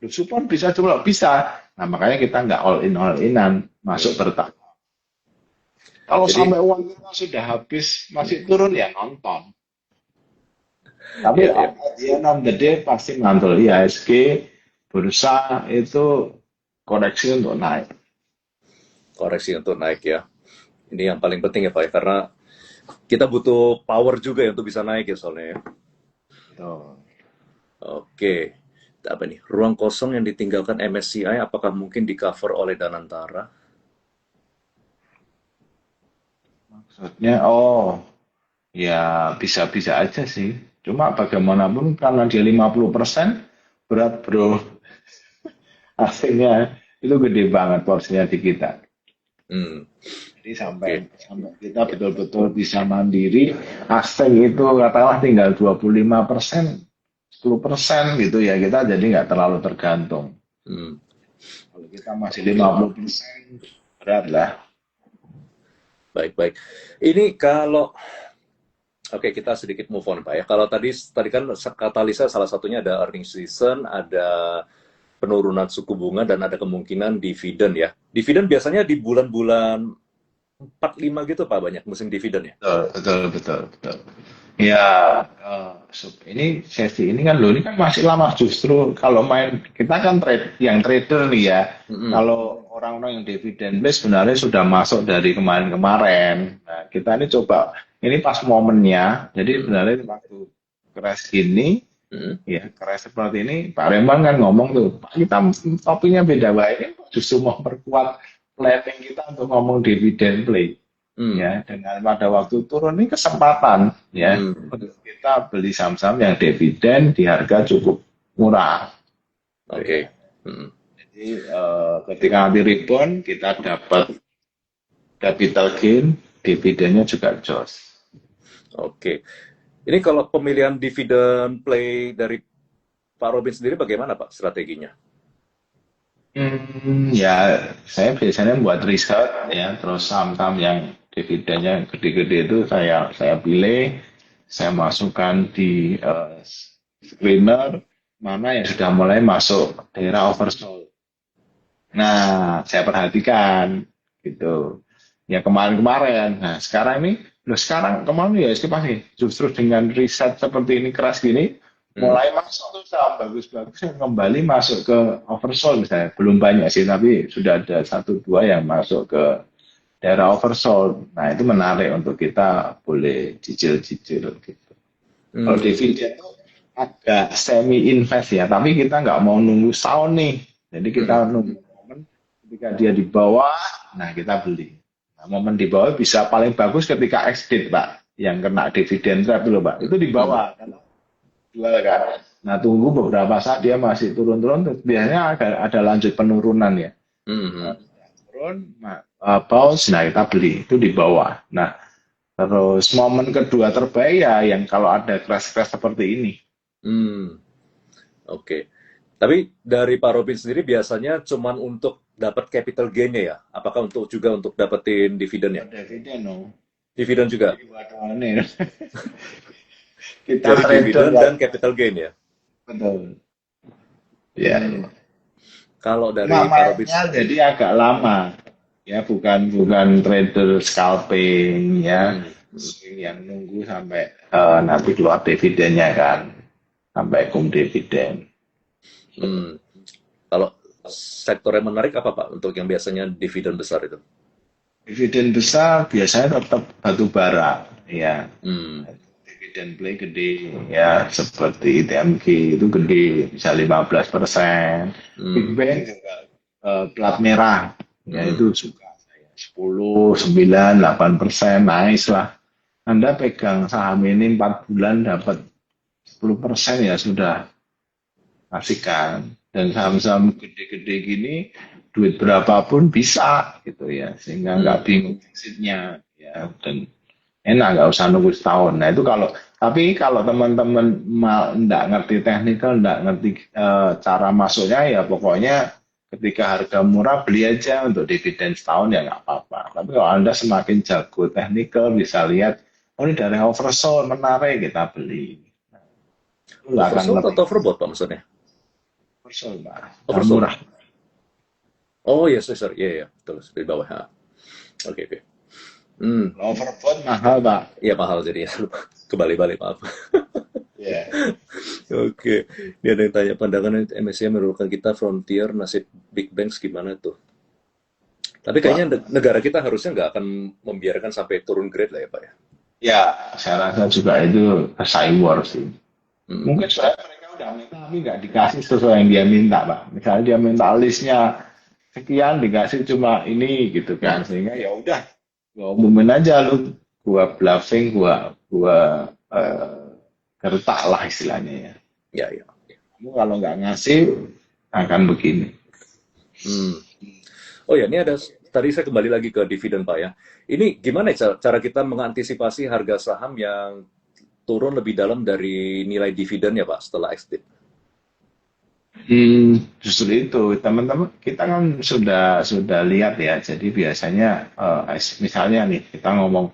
S2: Support bisa coba bisa. Nah makanya kita nggak all inan masuk bertahap. Kalau sampai uang kita sudah habis masih turun ya nonton. Tapi at the end of the day pasti mantul. IHSG bursa itu koreksi untuk naik.
S1: Koreksi untuk naik ya. Ini yang paling penting ya Pak ya, karena kita butuh power juga ya untuk bisa naik ya soalnya ya. Oke. Apa nih? Ruang kosong yang ditinggalkan MSCI apakah mungkin di cover oleh Danantara?
S2: Maksudnya, ya bisa-bisa aja sih. Cuma bagaimanapun karena dia 50% berat bro. Hasilnya itu gede banget porsinya di kita. Jadi sampai kita betul-betul bisa mandiri, asing itu katakanlah tinggal 25%, 10% gitu ya, kita jadi nggak terlalu tergantung. Kalau kita masih 50%, berat lah.
S1: Baik. Ini kalau Oke, kita sedikit move on, Pak ya. Kalau tadi kan kata Lisa salah satunya ada earning season, ada penurunan suku bunga, dan ada kemungkinan dividen ya. Dividen biasanya di bulan-bulan 4-5 gitu, Pak, banyak musim dividen ya?
S2: Betul. Ya, ini sesi ini kan ini kan masih lama justru kalau main kita kan yang trader nih ya. Kalau orang-orang yang dividen base sebenarnya sudah masuk dari kemarin-kemarin. Nah, kita ini coba ini pas momennya. Jadi sebenarnya waktu crash ini
S1: Hmm.
S2: Ya, crash seperti ini, Pak Remban kan ngomong tuh, Pak kita topiknya beda baik, ini justru memperkuat planning kita untuk ngomong dividen play.
S1: Hmm.
S2: Ya, dengan pada waktu turun ini kesempatan ya
S1: Hmm.
S2: untuk kita beli saham-saham yang dividen di harga cukup murah. Gitu
S1: Oke.
S2: ya.
S1: Hmm.
S2: Jadi ketika nanti rebound kita dapat capital gain, dividennya juga jos.
S1: Oke. Ini kalau pemilihan dividen play dari Pak Robin sendiri bagaimana Pak strateginya?
S2: Ya, saya biasanya buat riset ya, terus saham-saham yang dividennya gede-gede itu saya pilih, saya masukkan di screener mana yang sudah mulai masuk daerah oversold. Nah, saya perhatikan gitu. Ya kemarin-kemarin. Nah, sekarang ini, loh sekarang kemarin ya pasti justru dengan riset seperti ini keras gini,
S1: Hmm.
S2: mulai masuk tuh saham bagus-bagus yang kembali masuk ke oversold misalnya. Belum banyak sih, tapi sudah ada satu dua yang masuk ke daerah oversold. Nah, itu menarik untuk kita boleh cicil-cicil gitu. Kalau
S1: Hmm.
S2: dividen itu agak semi invest ya, tapi kita nggak mau nunggu setahun nih. Jadi
S1: Hmm.
S2: kita nunggu momen ketika dia di bawah, nah kita beli. Nah, momen di bawah bisa paling bagus ketika exit, Pak. Yang kena dividen trap dulu, Pak. Itu di
S1: Hmm.
S2: bawah, karena jual kan. Nah, tunggu beberapa saat dia masih turun-turun, terus biasanya ada lanjut penurunan ya.
S1: Hmm.
S2: Turun, bounce, nah kita beli. Itu di bawah. Nah, terus momen kedua terbaik ya yang kalau ada crash-crash seperti ini.
S1: Hmm. Oke. Tapi dari Pak Robin sendiri biasanya cuman untuk dapat capital gain-nya ya? Apakah untuk juga untuk dapetin dividennya?
S2: Dividen no.
S1: Dividen juga.
S2: Jadi buat aneh. Kita
S1: Jadi
S2: trader
S1: dividen
S2: ya.
S1: dan capital gain ya?
S2: Betul. Ya,
S1: Hmm.
S2: ya.
S1: Kalau
S2: Cuma
S1: dari Pak Robin,
S2: mainnya jadi agak lama. Ya, bukan trader scalping ya.
S1: hmm.
S2: Yang nunggu sampai nanti keluar dividennya kan. Sampai dividen.
S1: Hmm. Kalau sektor yang menarik apa Pak untuk yang biasanya dividen besar itu?
S2: Dividen besar biasanya tetap batu bara ya.
S1: Hmm.
S2: Dividen play gede ya seperti ITMG itu gede bisa 15%. Big
S1: Hmm.
S2: Bang juga plat merah ya
S1: Hmm.
S2: itu suka saya 10, 9, 8% nice lah. Anda pegang saham ini 4 bulan dapat 10% ya sudah kasihkan. Dan saham-saham gede-gede gini duit berapapun bisa gitu ya sehingga nggak
S1: Hmm.
S2: bingung exitnya ya dan enak nggak usah nunggu setahun. Nah itu tapi kalau teman-teman nggak ngerti technical, nggak ngerti cara masuknya ya pokoknya ketika harga murah beli aja untuk dividen setahun ya nggak apa-apa. Tapi kalau Anda semakin jago technical bisa lihat oh ini dari oversold menarik kita beli. Itu nggak akan
S1: Oversold
S2: lebih
S1: atau overbought Pak maksudnya?
S2: oversold Pak. Nggak
S1: Oversold.
S2: murah.
S1: Oh iya, sorry. Iya, iya, betul. Di bawah. Ha. Oke, oke. Hmm.
S2: Kalau overbought mahal Pak.
S1: Iya mahal jadi kebalik-balik maaf.
S2: Ya.
S1: Oke. Ini ada yang tanya pandangan MSCI merupakan kita frontier nasib big banks gimana tuh? Tapi kayaknya
S2: Wah,
S1: negara kita harusnya nggak akan membiarkan sampai turun grade lah ya Pak ya.
S2: ya saya rasa juga itu cyber sih.
S1: Hmm.
S2: Mungkin sebenarnya mereka udah minta tapi nggak dikasih sesuai yang dia minta, Pak. Misalnya dia minta listnya sekian dikasih cuma ini gitu kan,
S1: Hmm.
S2: sehingga ya udah gua umumin aja lu, gua bluffing, gua gertak lah istilahnya ya.
S1: Ya, ya.
S2: Kamu kalau nggak ngasih akan begini.
S1: Hmm. Oh ya, ini ada tadi saya kembali lagi ke dividen Pak ya. Ini gimana ya cara kita mengantisipasi harga saham yang turun lebih dalam dari nilai dividennya Pak setelah exit?
S2: Justru itu teman-teman kita kan sudah lihat ya. Jadi biasanya misalnya nih kita ngomong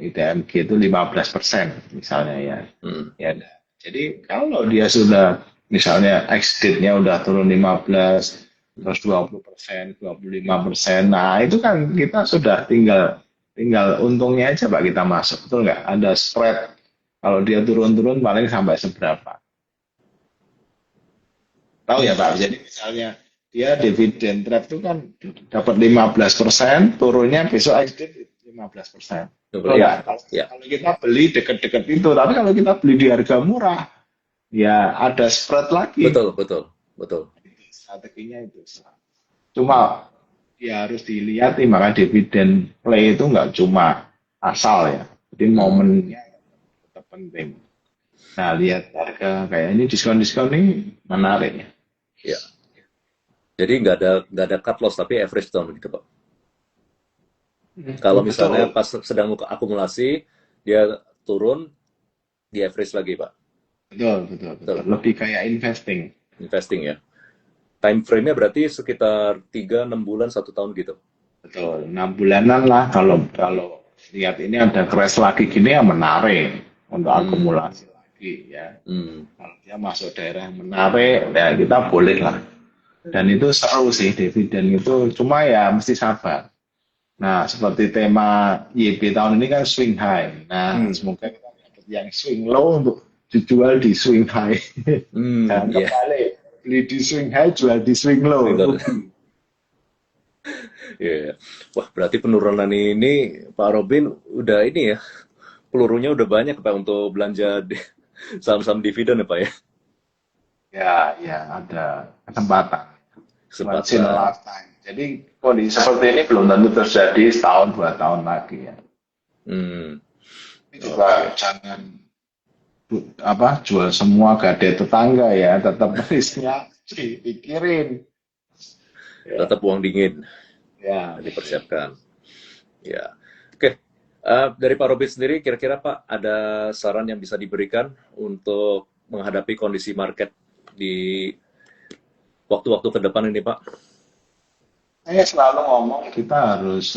S2: ITMG itu 15% misalnya ya.
S1: Hmm.
S2: Ya. Jadi kalau dia sudah misalnya exit-nya udah turun 15 terus 20%, 25%. Nah, itu kan kita sudah tinggal untungnya aja Pak kita masuk. Betul nggak? Ada spread. Kalau dia turun-turun paling sampai seberapa. Tahu ya Pak, jadi misalnya dia dividen trap itu kan dapat 15%, turunnya besok exit 15%. Betul
S1: Ya,
S2: nggak? Kalau,
S1: ya.
S2: kalau kita beli dekat-dekat itu, tapi kalau kita beli di harga murah, ya ada spread lagi.
S1: Betul, betul, betul.
S2: Strateginya itu. Cuma ya harus dilihat nih, maka dividen play itu nggak cuma asal ya. Jadi
S1: Hmm,
S2: momennya tetap penting. Nah, lihat harga kayak ini diskon-diskon ini menarik ya.
S1: ya. Jadi nggak ada cut loss tapi average down gitu Pak. Kalau misalnya
S2: Betul,
S1: pas sedang akumulasi dia turun di average lagi Pak.
S2: betul, betul, betul.
S1: Betul.
S2: Lebih kayak investing.
S1: Investing ya. Time frame-nya berarti sekitar 3-6 bulan 1 tahun gitu.
S2: Betul, 6 bulanan lah kalau kalau lihat ini ada crash lagi gini ya menarik untuk
S1: Hmm,
S2: akumulasi lagi ya.
S1: hmm,
S2: Kalau dia masuk daerah yang menarik, ya kita boleh lah. Dan itu seru sih dividen itu, cuma ya mesti sabar. Nah, seperti tema YB tahun ini kan swing high. Nah,
S1: hmm,
S2: semoga kita dapat yang swing low untuk dijual di swing high. Jangan
S1: iya.
S2: kebalik, beli di swing high, jual di swing low.
S1: Betul. Iya, iya. Wah, berarti penurunan ini Pak Robin udah ini ya, pelurunya udah banyak Pak untuk belanja saham-saham dividen ya Pak ya.
S2: Ya, ya ada kesempatan. Once in a
S1: Kesempatan.
S2: lifetime. Jadi kondisi seperti ini belum tentu terjadi setahun 2 tahun lagi ya.
S1: Hmm,
S2: Ini juga
S1: oke.
S2: jangan jual semua gade tetangga ya, tetap risknya dipikirin. Ya,
S1: Tetap uang dingin
S2: ya betul.
S1: dipersiapkan. Ya. Oke. Dari Pak Robin sendiri, kira-kira Pak ada saran yang bisa diberikan untuk menghadapi kondisi market di waktu-waktu ke depan ini Pak?
S2: Saya selalu ngomong kita harus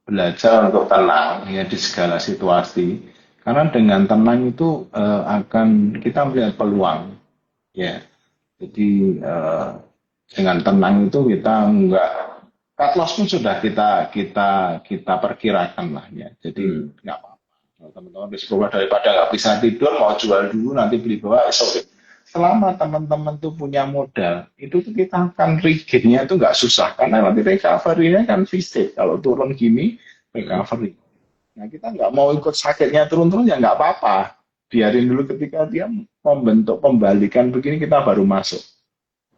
S2: belajar untuk tenang ya di segala situasi. Karena dengan tenang itu akan kita melihat peluang ya. Jadi dengan tenang itu kita nggak cut loss pun sudah kita perkirakan lah ya. Jadi
S1: Hmm,
S2: nggak apa-apa. Kalau teman-teman risiko daripada nggak bisa tidur mau jual dulu nanti beli bawah, oke. Selama teman-teman tuh punya modal, itu tuh kita akan rigidnya itu nggak susah karena nanti recovery-nya kan fisik. Kalau turun gini
S1: hmm,
S2: recovery. Nah kita nggak mau ikut sakitnya turun-turun ya nggak apa-apa. Biarin dulu ketika dia membentuk pembalikan begini kita baru masuk.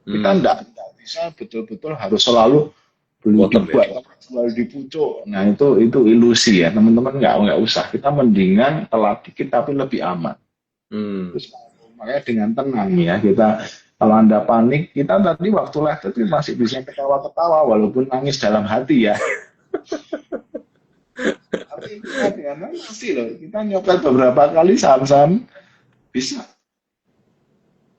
S2: Kita
S1: hmm.
S2: enggak bisa betul-betul harus selalu beli di
S1: Bottom ya.
S2: bawah, jual di pucuk. Nah itu ilusi ya teman-teman nggak usah. Kita mendingan telat dikit tapi lebih aman.
S1: Hmm.
S2: Terus makanya dengan tenang ya kita kalau anda panik kita tadi waktu live itu masih bisa ketawa-ketawa walaupun nangis dalam hati ya. Tapi kita dengan masih loh kita nyopet beberapa kali saham-saham bisa.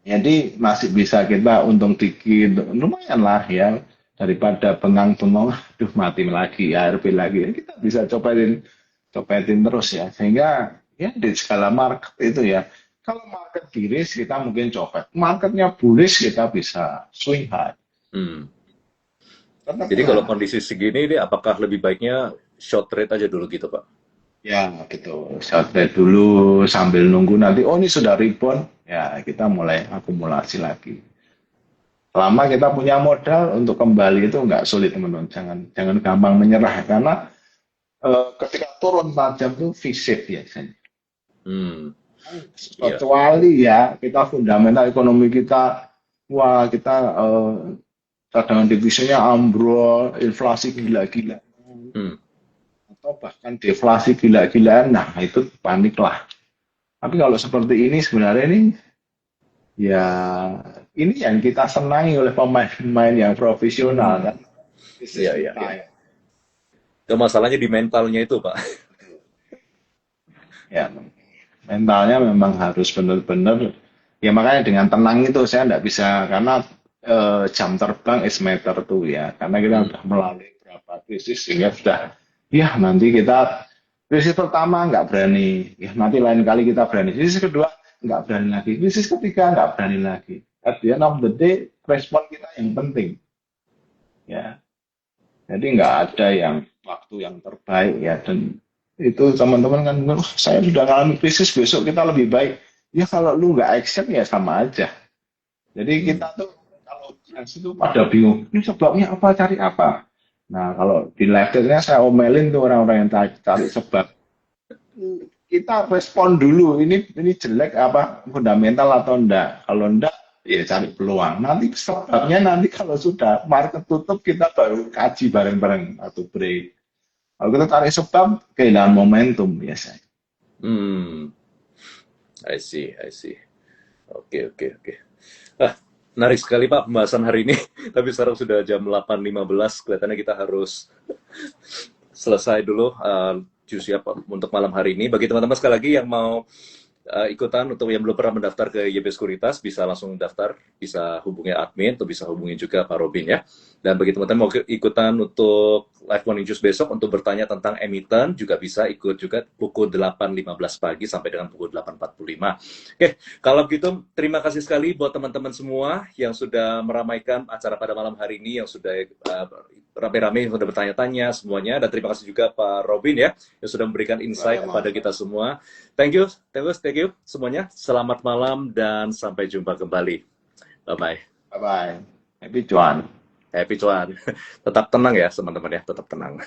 S2: Jadi masih bisa kita untung dikit, lumayan lah ya daripada bengang-bengong, aduh mati lagi, ARB lagi. Kita bisa copetin, copetin terus ya. Sehingga ya di segala market itu ya, kalau market bearish kita mungkin copet, marketnya bullish kita bisa swing high.
S1: Hmm.
S2: Tetap
S1: Jadi kalau
S2: lah.
S1: kondisi segini, ini apakah lebih baiknya short trade aja dulu gitu, Pak?
S2: Ya gitu, short trade dulu sambil nunggu nanti, oh ini sudah rebound, ya kita mulai akumulasi lagi. Selama kita punya modal untuk kembali itu nggak sulit teman-teman. Jangan gampang menyerah karena ketika turun tajam itu fisik biasanya.
S1: Hmm, iya.
S2: Kecuali ya kita fundamental ekonomi kita, wah kita cadangan devisanya ambrol, inflasi gila-gila,
S1: Hmm,
S2: atau bahkan deflasi gila-gilaan, nah itu panik lah. Tapi kalau seperti ini sebenarnya ini ya ini yang kita senangi oleh pemain-pemain yang profesional kan, bisnis
S1: iya, iya,
S2: kita
S1: iya.
S2: ya.
S1: Itu masalahnya di mentalnya itu, Pak.
S2: Ya, mentalnya memang harus benar-benar ya makanya dengan tenang itu saya nggak bisa karena jam terbang is matter tuh ya karena kita
S1: Hmm,
S2: udah melalui berapa krisis sehingga sudah ya nanti kita krisis pertama nggak berani ya nanti lain kali kita berani krisis kedua nggak berani lagi krisis ketiga nggak berani lagi at the end of the day respon kita yang penting ya jadi nggak ada yang waktu yang terbaik ya dan itu teman-teman kan "Wah, saya sudah mengalami krisis besok kita lebih baik. Ya kalau lu nggak action ya sama aja. Jadi
S1: hmm.
S2: kita tuh kalau krisis itu pada bingung. Ini sebabnya apa? Cari apa? Nah kalau di live saya omelin tuh orang-orang yang cari sebab. kita respon dulu, ini jelek apa fundamental atau enggak. Kalau enggak, ya cari peluang. Nanti sebabnya nanti kalau sudah market tutup kita baru kaji bareng-bareng atau break. Kalau kita tarik sebab, kehilangan momentum biasanya.
S1: Hmm, I see. Oke. Ah, menarik sekali Pak pembahasan hari ini. Tapi sekarang sudah jam 8.15, kelihatannya kita harus selesai dulu juicy apa untuk malam hari ini. Bagi teman-teman sekali lagi yang mau ikutan untuk yang belum pernah mendaftar ke YB Sekuritas bisa langsung daftar, bisa hubungi admin atau bisa hubungi juga Pak Robin ya. Dan bagi teman-teman mau ikutan untuk live morning juice besok untuk bertanya tentang emiten juga bisa ikut juga pukul 8.15 pagi sampai dengan pukul 8.45. Oke, kalau begitu terima kasih sekali buat teman-teman semua yang sudah meramaikan acara pada malam hari ini, yang sudah rame-rame yang sudah bertanya-tanya semuanya, dan terima kasih juga Pak Robin ya yang sudah memberikan insight kepada kita semua. Thank you semuanya. Selamat malam dan sampai jumpa kembali. Bye-bye.
S2: Bye-bye. Happy cuan.
S1: Happy cuan. Tetap tenang ya teman-teman ya, tetap tenang.